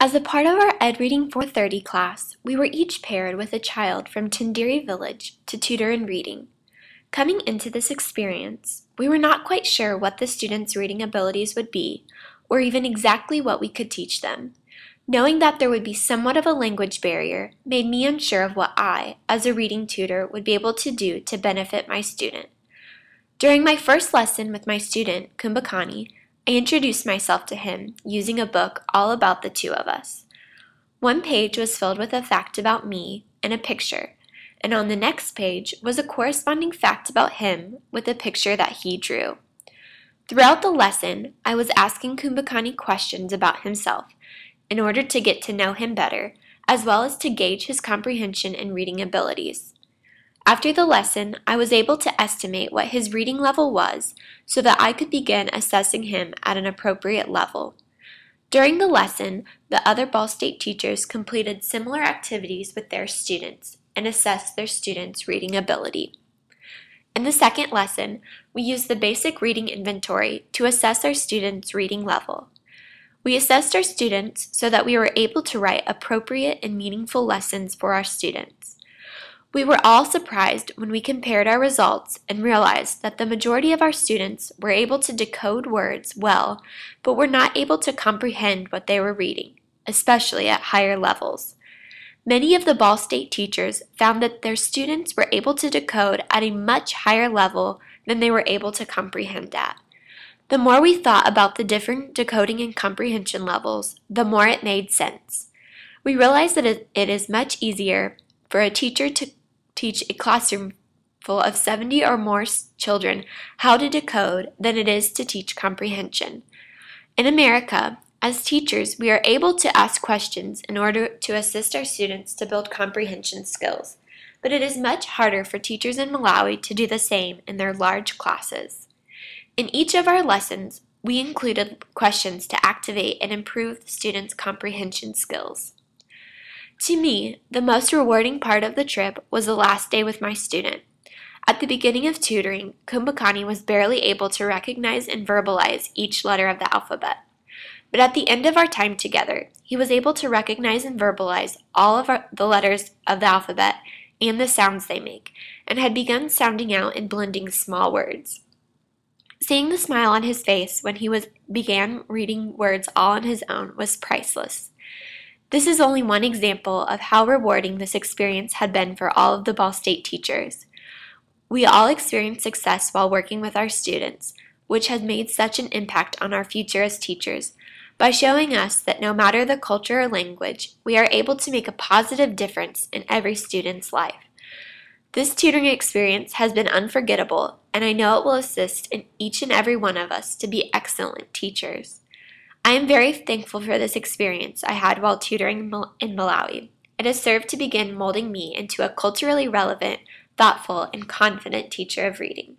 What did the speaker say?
As a part of our Ed Reading 430 class, we were each paired with a child from Tindiri Village to tutor in reading. Coming into this experience, we were not quite sure what the students' reading abilities would be, or even exactly what we could teach them. Knowing that there would be somewhat of a language barrier made me unsure of what I, as a reading tutor, would be able to do to benefit my student. During my first lesson with my student, Kumbhakani, I introduced myself to him using a book all about the two of us. One page was filled with a fact about me and a picture, and on the next page was a corresponding fact about him with a picture that he drew. Throughout the lesson, I was asking Kumbhakani questions about himself in order to get to know him better, as well as to gauge his comprehension and reading abilities. After the lesson, I was able to estimate what his reading level was so that I could begin assessing him at an appropriate level. During the lesson, the other Ball State teachers completed similar activities with their students and assessed their students' reading ability. In the second lesson, we used the basic reading inventory to assess our students' reading level. We assessed our students so that we were able to write appropriate and meaningful lessons for our students. We were all surprised when we compared our results and realized that the majority of our students were able to decode words well, but were not able to comprehend what they were reading, especially at higher levels. Many of the Ball State teachers found that their students were able to decode at a much higher level than they were able to comprehend at. The more we thought about the different decoding and comprehension levels, the more it made sense. We realized that it is much easier for a teacher to teach a classroom full of 70 or more children how to decode than it is to teach comprehension. In America, as teachers, we are able to ask questions in order to assist our students to build comprehension skills, but it is much harder for teachers in Malawi to do the same in their large classes. In each of our lessons, we included questions to activate and improve the students' comprehension skills. To me, the most rewarding part of the trip was the last day with my student. At the beginning of tutoring, Kumbhakani was barely able to recognize and verbalize each letter of the alphabet. But at the end of our time together, he was able to recognize and verbalize all of the letters of the alphabet and the sounds they make, and had begun sounding out and blending small words. Seeing the smile on his face when he began reading words all on his own was priceless. This is only one example of how rewarding this experience had been for all of the Ball State teachers. We all experienced success while working with our students, which has made such an impact on our future as teachers, by showing us that no matter the culture or language, we are able to make a positive difference in every student's life. This tutoring experience has been unforgettable, and I know it will assist in each and every one of us to be excellent teachers. I am very thankful for this experience I had while tutoring in Malawi. It has served to begin molding me into a culturally relevant, thoughtful, and confident teacher of reading.